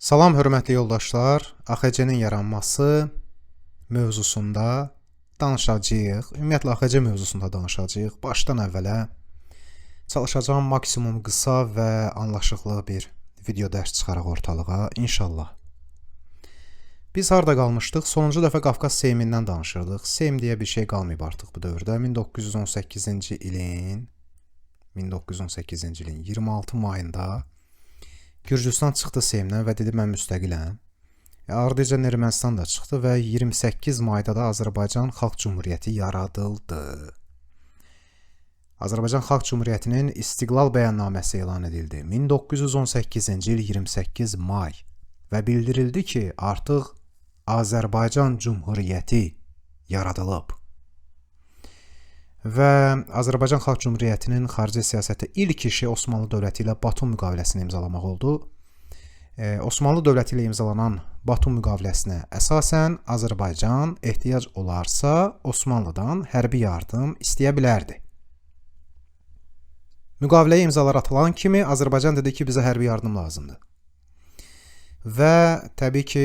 Salam hörmətli yoldaşlar, AXC-nin yaranması mövzusunda danışacağıq. Ümumiyyətlə AXC mövzusunda danışacağıq. Başdan əvvələ çalışacağım maksimum qısa və anlaşıqlı bir video dərs çıxaraq ortalığa inşallah. Biz harda qalmışdıq? Sonuncu dəfə Qafqaz Seymindən danışırdıq. Seym deyə bir şey qalmayıb artıq bu dövrdə. 1918-ci ilin 26 mayında Gürcüstan çıxdı Seymdən və dedi mən müstəqiləm. Ardıca Ermənistan da çıxdı və 28 mayda da Azərbaycan Xalq Cümhuriyyəti yaradıldı. Azərbaycan Xalq Cümhuriyyətinin İstiqlal bəyannaməsi elan edildi. 1918-ci il 28 may və bildirildi ki, artıq Azərbaycan Cümhuriyyəti yaradılıb. Və Azərbaycan Xalq Cümhuriyyətinin xarici siyasətdə ilk işi Osmanlı dövləti ilə Batum müqaviləsini imzalamaq oldu. Osmanlı dövləti ilə imzalanan Batum müqaviləsinə əsasən Azərbaycan ehtiyac olarsa Osmanlıdan hərbi yardım istəyə bilərdi. Müqaviləyə imzalar atılan kimi Azərbaycan dedi ki, bizə hərbi yardım lazımdır. Və təbii ki,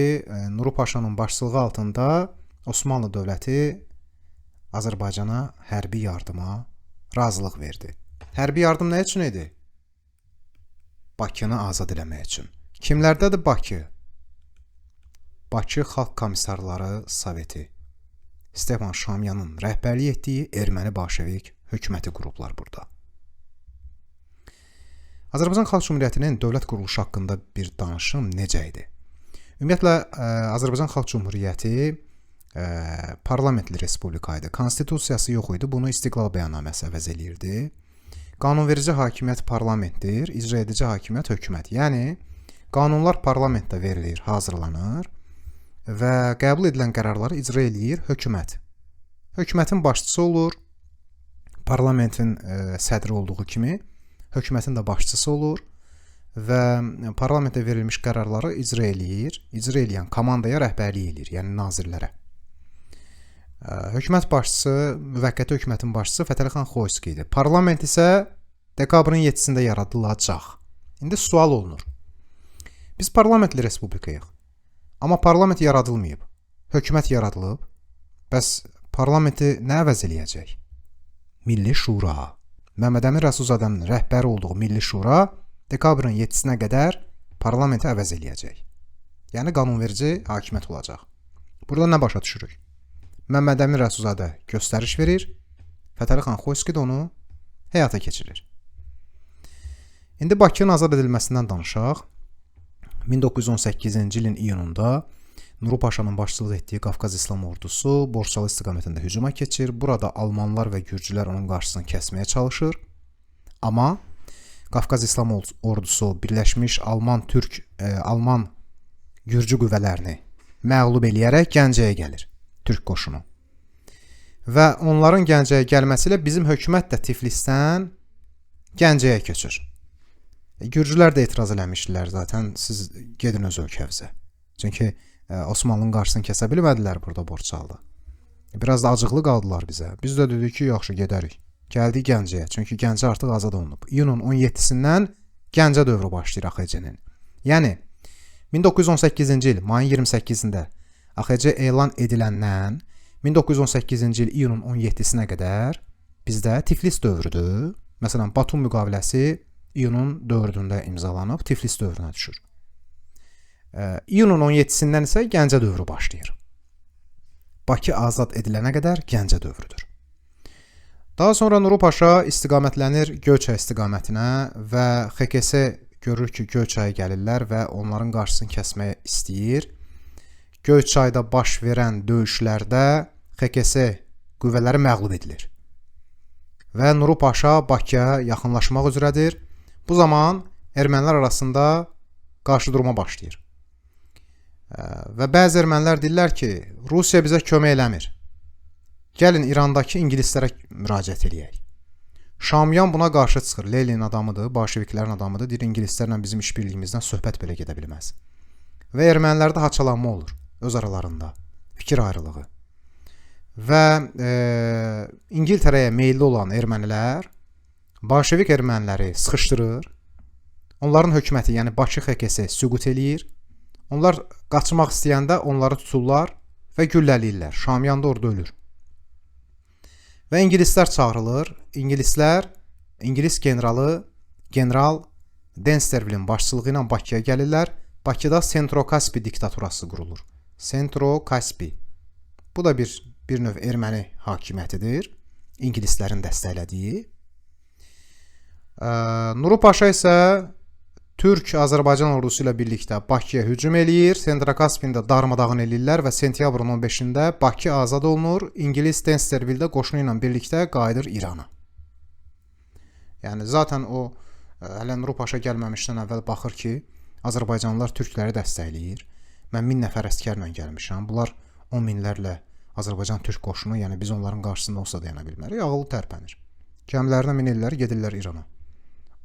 Nuru Paşanın başçılığı altında Osmanlı dövləti Azərbaycana hərbi yardıma razılıq verdi. Hərbi yardım nə üçün idi? Bakını azad eləmək üçün. Kimlərdədir Bakı? Bakı Xalq Komissarları Soveti. Stefan Şamyanın rəhbərlik etdiyi erməni bolşevik hökuməti qurublar burada. Azərbaycan Xalq Cümhuriyyətinin dövlət quruluşu haqqında bir danışım necə idi? Ümumiyyətlə, Azərbaycan Xalq Cümhuriyyəti parlamentli respublika idi. Konstitusiyası yox idi. Bunu İstiqlal bəyannaməsi əvəz eləyirdi. Qanunverici hakimiyyət parlamentdir, icra edici hakimiyyət hökumət. Yəni, qanunlar parlamentdə verilir, hazırlanır və qəbul edilən qərarları icra eləyir hökumət. Hökumətin başçısı olur, parlamentin sədri olduğu kimi, hökumətin də başçısı olur və parlamentdə verilmiş qərarları icra eləyir. İcra eləyən komandaya rəhbərlik eləyir, yəni nazirlərə. Hökumət başçısı, müvəqqəti hökumətin başçısı Fətəli Xoyski idi. Parlament isə dekabrın 7-sində yaradılacaq. İndi sual olunur. Biz parlamentli respublikayıq. Amma parlament yaradılmayıb. Hökumət yaradılıb. Bəs parlamenti nə əvəz eləyəcək? Milli Şura. Məmməd Əmin Rəsulzadənin rəhbəri olduğu Milli Şura dekabrın 7-sinə qədər parlamenti əvəz eləyəcək. Yəni qanunverici hakimiyyət olacaq. Burada nə başa düşürük? Məmməd Əmin Rəsulzadə göstəriş verir, Fətəli Xoyski də onu həyata keçirir. İndi Bakının azad edilməsindən danışaq. 1918-ci ilin iyununda Nuru Paşanın başçılıq etdiyi Qafqaz İslam ordusu Borçalı istiqamətində hücuma keçir. Burada Almanlar və Gürcülər onun qarşısını kəsməyə çalışır. Amma Qafqaz İslam ordusu birləşmiş Alman-Gürcü qüvvələrini məğlub eləyərək Gəncəyə gəlir. Türk qoşunu. Və onların Gəncəyə gəlməsi ilə bizim hökumət də Tiflisdən Gəncəyə köçür. Gürcülər də etiraz eləmişdilər zaten, siz gedin öz ölkəvizə. Çünki Osmanlının qarşısını kəsə bilmədilər burada Borçalıda. Biraz da acıqlı qaldılar bizə. Biz də dedik ki, yaxşı gedərik. Gəldik Gəncəyə, çünki Gəncə artıq azad olunub. İyunun 17-sindən Gəncə dövrü başlayır AXC-nin. Yəni, 1918-ci il mayın 28-də AXC elan ediləndən 1918-ci il iyunun 17-sinə qədər bizdə Tiflis dövrüdür. Məsələn, Batum müqaviləsi iyunun 4-ündə imzalanıb, Tiflis dövrünə düşür. İyunun 17-sindən isə Gəncə dövrü başlayır. Bakı azad edilənə qədər Gəncə dövrüdür. Daha sonra Nuru Paşa istiqamətlənir Göyçay istiqamətinə və XKS görür ki, Göyçaya gəlirlər və onların qarşısını kəsməyə istəyir. Göyçayda baş verən döyüşlərdə XKS qüvvələri məğlub edilir. Və Nuru Paşa Bakıya yaxınlaşmaq üzrədir. Bu zaman ermənilər arasında qarşı durma başlayır. Və bəzi ermənilər deyirlər ki, Rusiya bizə kömək eləmir. Gəlin İrandakı ingilislərə müraciət eləyək. Şamyan buna qarşı çıxır. Lenin adamıdır, bolşeviklərin adamıdır. Deyir, ingilislərlə bizim işbirliyimizdən söhbət belə gedə bilməz. Və ermənilərdə haçalanma olur. Öz aralarında fikir ayrılığı və İngiltərəyə meyilli olan ermənilər bolşevik erməniləri sıxışdırır, onların hökuməti, yəni Bakı XKS süqut eləyir Onlar qaçmaq istəyəndə onları tuturlar və güllələyirlər. Şamiyanda orada ölür. Və ingilislər çağırılır. İngilis general Densterville'in başçılığı ilə Bakıya gəlirlər. Bakıda Sentro-Kaspi diktaturası qurulur. Sentro-Kaspi. Bu da bir növ erməni hakimiyyətidir. İngilislərin dəstəklədiyi. Nuru Paşa isə Türk-Azərbaycan ordusu ilə birlikdə Bakıya hücum eləyir. Sentro-Kaspini də darmadağın eləyirlər və sentyabrın 15-də Bakı azad olunur. İngilis Densterville qoşunu ilə birlikdə qayıdır İrana. Yəni zaten o hələ Nuru Paşa gəlməmişdən əvvəl baxır ki, Azərbaycanlılar türkləri dəstəkləyir. Mən 1000 nəfər əsgərlə gəlmişəm. Bunlar 10 minlərlə Azərbaycan türk qoşunu, yəni biz onların qarşısında olsa dayana bilmərik. Ağılı tərpənir. Gəmilərinə minirlər, gedirlər İrana.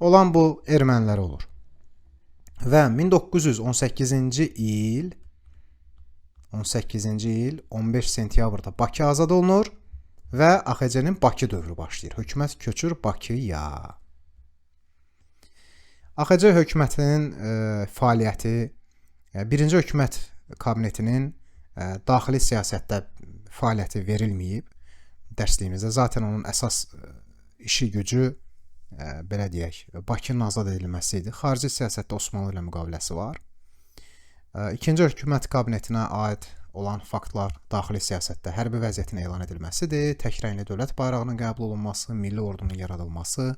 Olan bu ermənilər olur. Və 1918-ci il 15 sentyabrda Bakı azad olunur və AXC-nin Bakı dövrü başlayır. Hökumət köçür Bakıya. AXC hökumətinin fəaliyyəti birinci hökumət kabinetinin daxili siyasətdə fəaliyyəti verilməyib. Dərsliyimizdə zaten onun əsas işi gücü belə deyək, Bakının azad edilməsi idi. Xarici siyasətdə Osmanlı ilə müqaviləsi var. İkinci hökumət kabinetinə aid olan faktlar daxili siyasətdə hərbi vəziyyətin elan edilməsidir. Təkrarlı dövlət bayrağının qəbul olunması, milli ordunun yaradılması,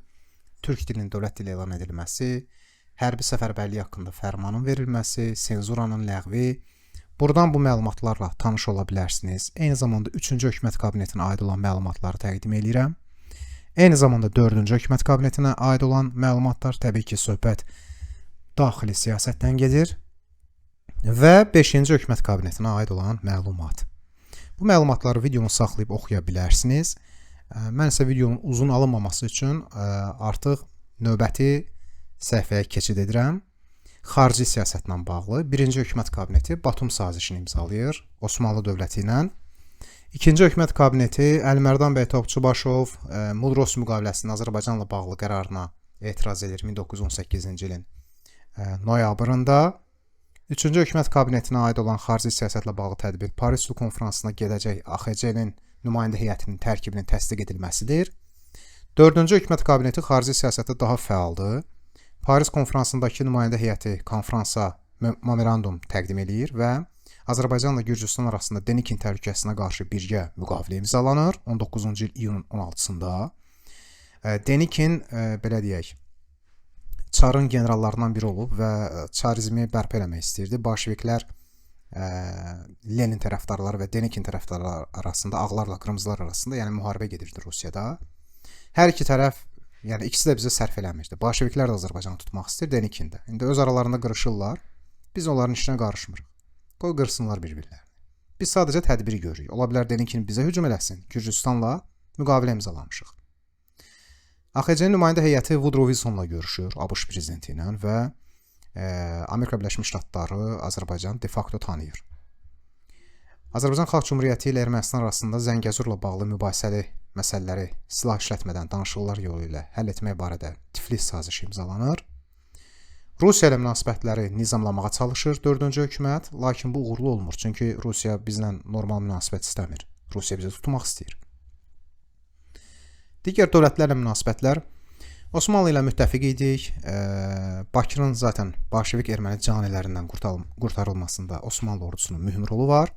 türk dilinin dövlət dili elan edilməsi, hərbi səfərbərliyi haqqında fərmanın verilməsi, senzuranın ləğvi. Buradan bu məlumatlarla tanış ola bilərsiniz. Eyni zamanda 3-cü hökumət kabinetinə aid olan məlumatları təqdim edirəm. Eyni zamanda 4-cü hökumət kabinetinə aid olan məlumatlar, təbii ki, söhbət daxili siyasətdən gedir və 5-ci hökumət kabinetinə aid olan məlumat. Bu məlumatları videonu saxlayıb oxuya bilərsiniz. Mən isə videonun uzun alınmaması üçün artıq növbəti səhifəyə keçid edirəm. Xarici siyasətlə bağlı 1-ci hökumət kabineti Batum sazişini imzalayır Osmanlı dövləti ilə. 2-ci hökumət kabineti Əlimərdan bəy Topçubaşov Mudros müqaviləsinin Azərbaycanla bağlı qərarına etiraz edir 1918-ci ilin noyabrında. 3-cü hökumət kabinetinə aid olan xarici siyasətlə bağlı tədbir Paris Sülh konfransına gedəcək AXC-nin nümayəndə heyətinin tərkibinin təsdiq edilməsidir. 4-cü hökumət kabineti xarici siyasətdə daha fəaldır. Paris konfransındakı nümayəndə heyəti konfransa memorandum təqdim edir və Azərbaycanla Gürcüstan arasında Denikin təhlükəsinə qarşı birgə müqavilə imzalanır 19-cu il iyunun 16-sında. Denikin belə deyək, Çarın generallarından biri olub və çarizmi bərpa eləmək istəyirdi. Bolşeviklər Lenin tərəfdarları və Denikin tərəfdarları arasında, ağlarla qırmızılar arasında, yəni müharibə gedirdi Rusiyada. Hər iki tərəf, yəni ikisi də bizə sərf eləmirdi. Bolşeviklər də Azərbaycanı tutmaq istəyir, Denikin də. İndi öz aralarında qırışırlar. Biz onların işinə qarışmırıq. Qoy qırsınlar bir-birlərini. Biz sadəcə tədbiri görürük. Ola bilər Denikin bizə hücum eləsin. Gürcüstanla müqavilə imzalamışıq. AXC-nin nümayəndə heyəti Woodrow Wilsonla görüşür, ABŞ prezidenti ilə və Amerika Birləşmiş Ştatları Azərbaycanı de facto tanıyır. Azərbaycan Xalq Cümhuriyyəti ilə Ermənistan arasında Zəngəzurla bağlı mübahisəli məsələləri silah işlətmədən danışıqlar yolu ilə həll etmək barədə Tiflis sazişi imzalanır. Rusiya ilə münasibətləri nizamlamağa çalışır 4-cü hökumət, lakin bu uğurlu olmur. Çünki Rusiya bizlə normal münasibət istəmir. Rusiya bizi tutmaq istəyir. Digər dövlətlərlə münasibətlər. Osmanlı ilə müttəfiq idik. Bakının zaten Bolşevik erməni canilərindən qurtarılmasında Osmanlı ordusunun mühüm rolu var.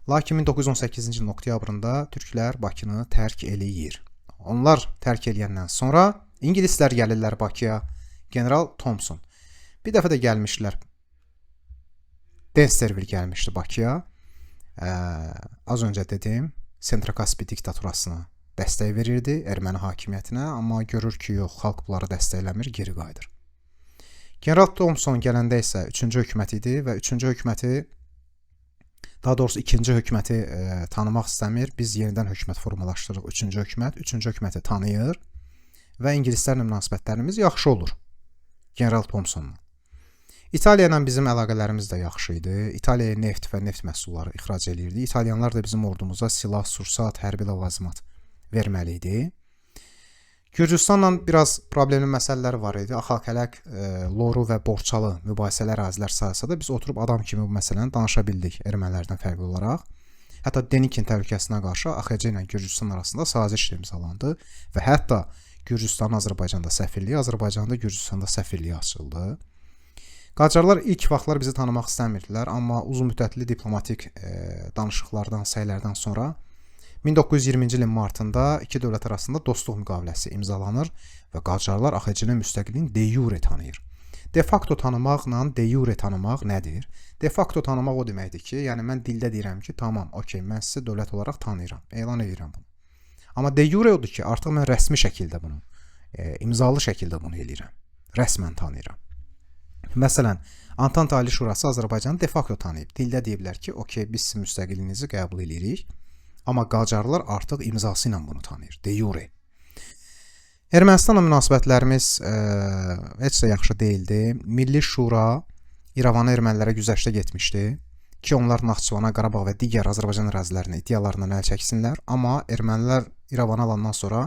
Lakin 1918-ci ilin oktyabrında türklər Bakını tərk eləyir. Onlar tərk eləyəndən sonra ingilislər gəlirlər Bakıya. General Thompson. Bir dəfə də gəlmişlər. Densterville gəlmişdi Bakıya. Az öncə dedim, Sentro-Kaspi diktaturasına dəstək verirdi erməni hakimiyyətinə, amma görür ki, yox, xalq bunları dəstəkləmir, geri qayıdır. General Thompson gələndə isə 3-cü hökumət idi və 3-cü hökuməti, daha doğrusu 2-ci hökuməti tanımaq istəmir. Biz yenidən hökumət formalaşdırırıq 3-cü hökumət. 3-cü hökuməti tanıyır və ingilislərlə münasibətlərimiz yaxşı olur. General Thompsonla. İtaliya ilə bizim əlaqələrimiz də yaxşı idi. İtaliyaya neft və neft məhsulları ixrac edirdi. İtalyanlar da bizim ordumuza silah, sursat, hərbi ləvazimat verməli idi. Gürcüstanla biraz problemli məsələləri var idi. Axalkələk, Loru və Borçalı mübahisəli ərazilər sayəsində biz oturub adam kimi bu məsələni danışa bildik ermənilərdən fərqli olaraq. Hətta Denikin təhlükəsinə qarşı AXC ilə Gürcüstan arasında saziş imzalandı və hətta Gürcüstanın Azərbaycanda səfirliyi, Azərbaycanda Gürcüstanda səfirliyi açıldı. Qacarlar ilk vaxtlar bizi tanımaq istəmirdilər, amma uzunmüddətli diplomatik danışıqlardan, səylərdən sonra 1920-ci ilin martında iki dövlət arasında dostluq müqaviləsi imzalanır və Qacarlar AXC-nin müstəqilliyini de jure tanıyır. De facto tanımaqla de jure tanımaq nədir? De facto tanımaq o deməkdir ki, yəni mən dildə deyirəm ki, tamam, okey, mən sizi dövlət olaraq tanıyıram, elan edirəm bunu. Amma de jure odur ki, artıq mən rəsmi şəkildə bunu, imzalı şəkildə bunu eləyirəm, rəsmən tanıyıram. Məsələn, Antanta Ali Şurası Azərbaycanı de facto tanıyıb, dildə deyiblər ki, okey, biz sizin müstəqilliyinizi qəbul edirik. Amma Qacarlar artıq imzası ilə bunu tanıyır, de jure. Ermənistanla münasibətlərimiz heç də yaxşı deyildi. Milli Şura İrəvana ermənilərə güzəştə getmişdi ki, onlar Naxçıvana, Qarabağ və digər Azərbaycan ərazilərini iddialarından əl çəksinlər. Amma ermənilər İrəvanı alandan sonra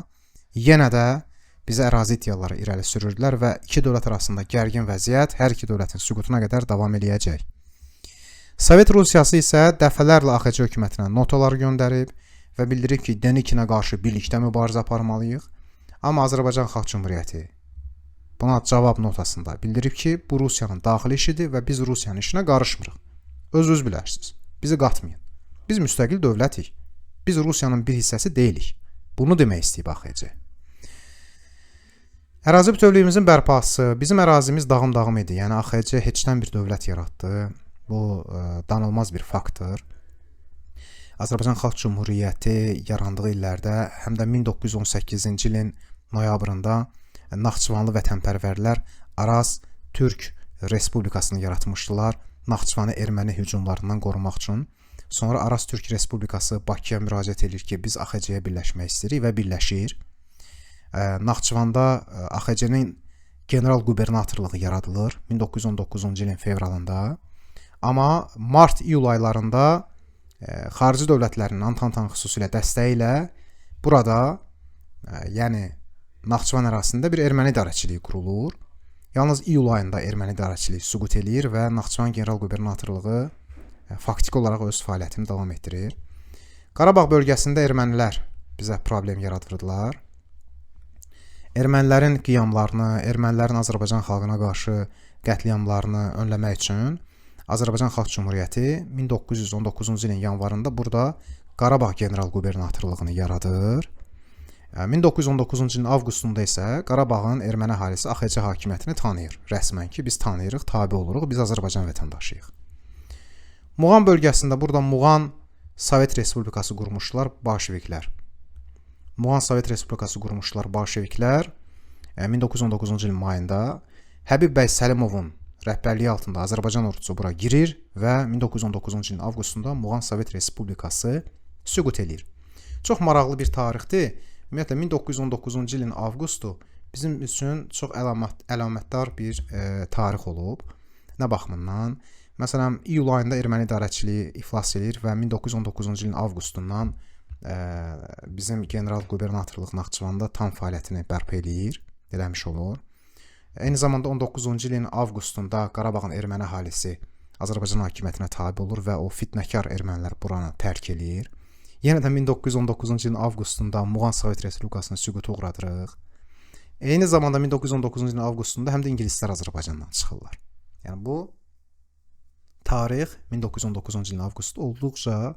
yenə də bizə ərazi iddiaları irəli sürürdülər və iki dövlət arasında gərgin vəziyyət hər iki dövlətin süqutuna qədər davam eləyəcək. Sovet Rusiyası isə dəfələrlə AXC hökumətinə notalar göndərib və bildirib ki, Denikinə qarşı birlikdə mübarizə aparmalıyıq. Amma Azərbaycan Xalq Cümhuriyyəti buna cavab notasında bildirib ki, bu Rusiyanın daxili işidir və biz Rusiyanın işinə qarışmırıq. Özünüz bilərsiniz. Bizi qatmayın. Biz müstəqil dövlətik. Biz Rusiyanın bir hissəsi deyilik. Bunu demək istəyib AXC. Ərazi bütövlüyümüzün bərpası. Bizim ərazimiz dağım-dağım idi. Yəni AXC heçdən bir dövlət yaratdı. Bu danılmaz bir faktdır. Azərbaycan Xalq Cümhuriyyəti yarandığı illərdə, həm də 1918-ci ilin noyabrında Naxçıvanlı vətənpərvərlər Araz Türk Respublikasını yaratmışdılar. Naxçıvanı erməni hücumlarından qorumaq üçün. Sonra Araz Türk Respublikası Bakıya müraciət edir ki, biz AXC-yə birləşmək istəyirik və birləşir. Naxçıvanda AXC-nin general qubernatorluğu yaradılır 1919-cu ilin fevralında. Amma mart-iyul aylarında xarici dövlətlərin Antantanın xüsusilə dəstəyi ilə burada, yəni Naxçıvan ərazisində bir erməni idarəçiliyi qurulur. Yalnız iyul ayında erməni idarəçiliyi süqut eləyir və Naxçıvan general qubernatorluğu faktiki olaraq öz fəaliyyətini davam etdirir. Qarabağ bölgəsində ermənilər bizə problem yaradırdılar. Ermənilərin qiyamlarını, ermənilərin Azərbaycan xalqına qarşı qətliamlarını önləmək üçün Azərbaycan Xalq Cümhuriyyəti 1919-cu ilin yanvarında burada Qarabağ general qubernatorluğunu yaradır. 1919-cu ilin avqustunda isə Qarabağın erməni əhalisi AXC hakimiyyətini tanıyır. Rəsmən ki, biz tanıyırıq, tabe oluruq, biz Azərbaycan vətəndaşıyıq. Muğan bölgəsində burada Muğan Sovet Respublikası qurmuşlar bolşeviklər. Muğan Sovet Respublikası qurmuşlar bolşeviklər 1919-cu ilin mayında Həbib bəy Səlimovun rəhbərliyi altında Azərbaycan ordusu bura girir və 1919-cu ilin avqustunda Muğan Sovet Respublikası süqut edir. Çox maraqlı bir tarixdir. Ümumiyyətlə 1919-cu ilin avqustu bizim üçün çox əlamətdar bir tarix olub. Nə baxımından? Məsələn, iyul ayında erməni idarəçiliyi iflas edir və 1919-cu ilin avqustundan bizim general qubernatorluq Naxçıvanda tam fəaliyyətini bərpa eləyir, eləmiş olur. Eyni zamanda 19-cu ilin avqustunda Qarabağın erməni əhalisi Azərbaycan hakimiyyətinə tabe olur və o fitnəkar ermənilər buranı tərk eləyir. Yenə də 1919-cu ilin avqustunda Muğan Sovet Respublikasını süquta uğradırıq. Eyni zamanda 1919-cu ilin avqustunda həm də ingilislər Azərbaycandan çıxırlar. Yəni bu tarix 1919-cu ilin avqustu olduqca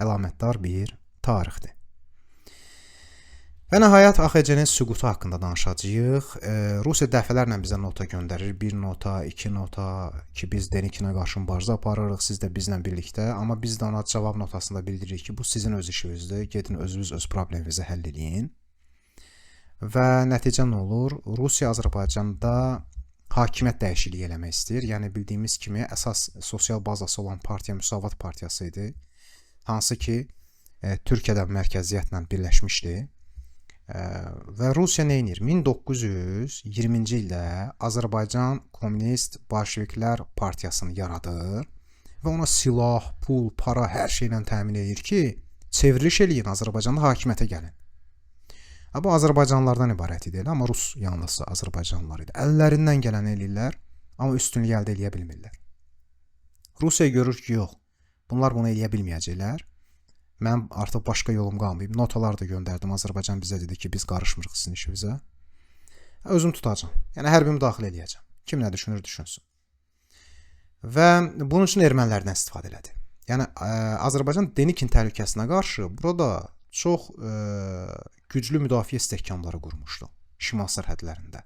əlamətdar bir tarixdir. Və nəhayət AXC-nin süqutu haqqında danışacağıq. Rusiya dəfələrlə bizə nota göndərir. 1 nota, 2 nota ki, biz Denikinə qarşı mübarizə aparırıq, siz də bizlə birlikdə. Amma biz də ona cavab notasında bildiririk ki, bu sizin öz işinizdir. Gedin özünüz öz probleminizi həll edin. Və nəticə nə olur? Rusiya Azərbaycanda hakimiyyət dəyişikliyi eləmək istəyir. Yəni bildiyimiz kimi əsas sosial bazası olan partiya Müsavat partiyası idi. Hansı ki, Türkiyədən mərkəziyyətlə birləşmişdi. Və Rusiya nə edir? 1920-ci ildə Azərbaycan Komünist Bolşeviklər partiyasını yaradır və ona silah, pul, para, hər şeylə təmin edir ki, çevriliş eləyin, Azərbaycanda hakimiyyətə gəlin. Bu Azərbaycanlılardan ibarət idi, amma Rus yanlısı Azərbaycanlılar idi. Əllərindən gələni eləyirlər, amma üstünlük əldə edə bilmirlər. Rusiya görür ki, yox, bunlar bunu eləyə bilməyəcəklər. Mən artıq başqa yolum qalmayıb. Notalar da göndərdim. Azərbaycan bizə dedi ki, biz qarışmırıq sizin işinizə. Özüm tutacağam. Yəni hərbimi daxil eləyəcəm. Kim nə düşünür, düşünsün. Və bunun üçün ermənilərdən istifadə elədi. Yəni Azərbaycan Denikin təhlükəsinə qarşı burada çox güclü müdafiə istehkamları qurmuşdu şimal sərhədlərində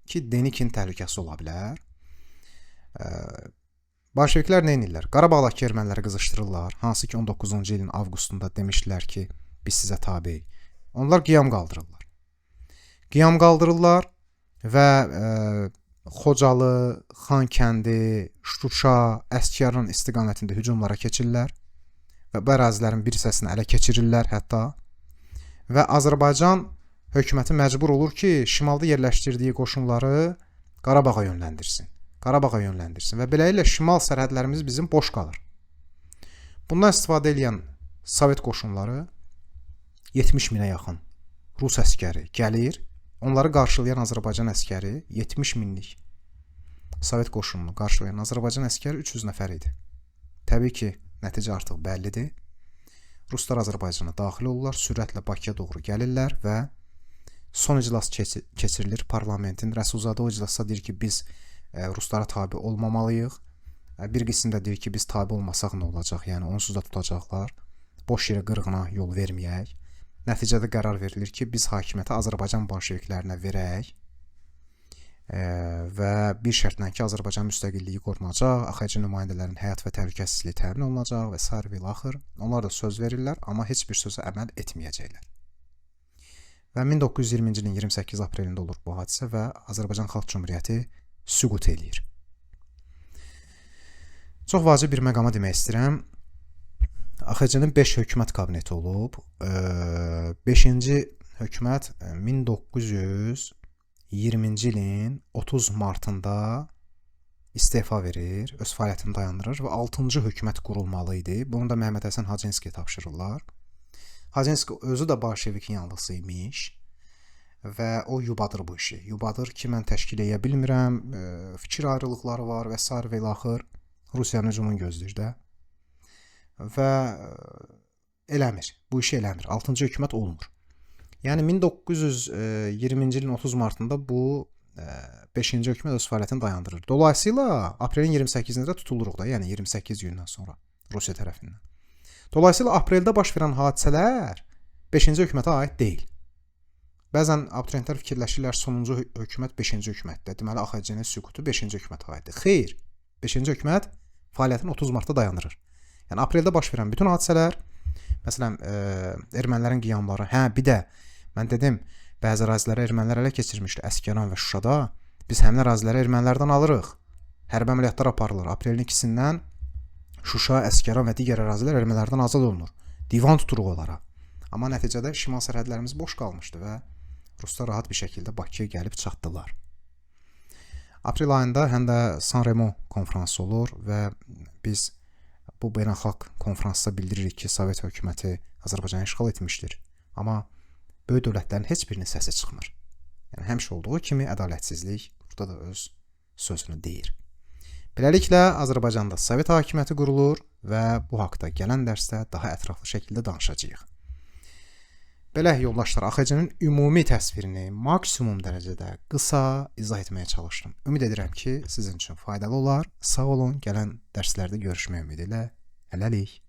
ki, Denikin təhlükəsi ola bilər. Bolşeviklər nə edirlər? Qarabağdakı erməniləri qızışdırırlar. Hansı ki 19-cu ilin avqustunda demişdilər ki, biz sizə tabeyik. Onlar qiyam qaldırırlar. Qiyam qaldırırlar və Xocalı, Xankəndi, Şuşa, Əsgəran istiqamətində hücumlara keçirlər və bu ərazilərin bir hissəsini ələ keçirirlər hətta. Və Azərbaycan hökuməti məcbur olur ki, şimalda yerləşdirdiyi qoşunları Qarabağa yönləndirsin. Və beləliklə şimal sərhədlərimiz bizim boş qalır. Bundan istifadə edən Sovet qoşunları 70 minə yaxın Rus əskəri gəlir. Onları qarşılayan Azərbaycan əskəri 70 minlik Sovet qoşununu qarşılayan Azərbaycan əskəri 300 nəfər idi. Təbii ki, nəticə artıq bəllidir. Ruslar Azərbaycana daxil olurlar, sürətlə Bakıya doğru gəlirlər və son iclas keçirilir parlamentin. Rəsulzadə o iclasda deyir ki, biz Ruslara tabi olmamalıyıq. Bir qism də deyir ki, biz tabi olmasaq nə olacaq? Yəni onsuz da tutacaqlar. Boş yerə qırğına yol verməyək. Nəticədə qərar verilir ki, biz hakimiyyəti Azərbaycan bolşeviklərinə verək və bir şərtlə ki, Azərbaycan müstəqilliyi qorunacaq, AXC nümayəndələrinin həyat və təhlükəsizliyi təmin olunacaq və sair və ilaxır. Onlar da söz verirlər, amma heç bir sözə əməl etməyəcəklər. Və 1920-ci ilin 28 aprelində olur bu hadisə və Azərbaycan Xalq Cümhuriyyəti süqut eləyir. Çox vacib bir məqama demək istəyirəm. AXC-nin 5 hökumət kabineti olub. 5-ci hökumət 1920-ci ilin 30 martında istefa verir, öz fəaliyyətini dayandırır və 6-cı hökumət qurulmalı idi. Bunu da Məhəmməd Həsən Hacınskiyə tapşırırlar. Hacınski özü də bolşevikin yanlısı imiş və o yubadır bu işi. Yubadır ki, mən təşkil edə bilmirəm, fikir ayrılıqları var və sair və ilaxır. Rusiyanın hücumunu gözləyir də. Və eləmir. Bu işi eləmir. 6-cı hökumət olmur. Yəni 1920-ci ilin 30 martında bu 5-ci hökumət öz fəaliyyətini dayandırır. Dolayısıyla aprelin 28-də tutuluruq da, yəni 28 gündən sonra Rusiya tərəfindən. Dolayısıyla apreldə baş verən hadisələr 5-ci hökumətə aid deyil. Bəzən abituriyentlər fikirləşirlər sonuncu hökumət 5-ci hökumətdir. Deməli AXC-nin süqutu 5-ci hökumətə aiddir. Xeyr. 5-ci hökumət fəaliyyətini 30 martda dayandırır. Yəni apreldə baş verən bütün hadisələr, məsələn, ermənilərin qiyamları, bir də mən dedim, bəzi əraziləri ermənilər ələ keçirmişdi, Əsgəran və Şuşada. Biz həmin əraziləri ermənilərdən alırıq. Hərbi əməliyyatlar aparılır. Aprelin 2-sindən Şuşa, Əsgəran və digər ərazilər ermənilərdən azad olunur. Divan tuturuq onlara. Amma nəticədə şimal sərhədlərimiz boş qalmışdı və Ruslar rahat bir şəkildə Bakıya gəlib çatdılar. Aprel ayında həm də San-Remo konfransı olur və biz bu beynəlxalq konfransda bildiririk ki, Sovet hökuməti Azərbaycanı işğal etmişdir. Amma böyük dövlətlərin heç birinin səsi çıxmır. Yəni həmişə olduğu kimi ədalətsizlik burada da öz sözünü deyir. Beləliklə Azərbaycanda Sovet hakimiyyəti qurulur və bu haqda gələn dərsdə daha ətraflı şəkildə danışacağıq. Belə yoldaşlar, AXC-nin ümumi təsvirini maksimum dərəcədə qısa izah etməyə çalışdım. Ümid edirəm ki, sizin üçün faydalı olar. Sağ olun, gələn dərslərdə görüşmək ümidi ilə. Hələlik.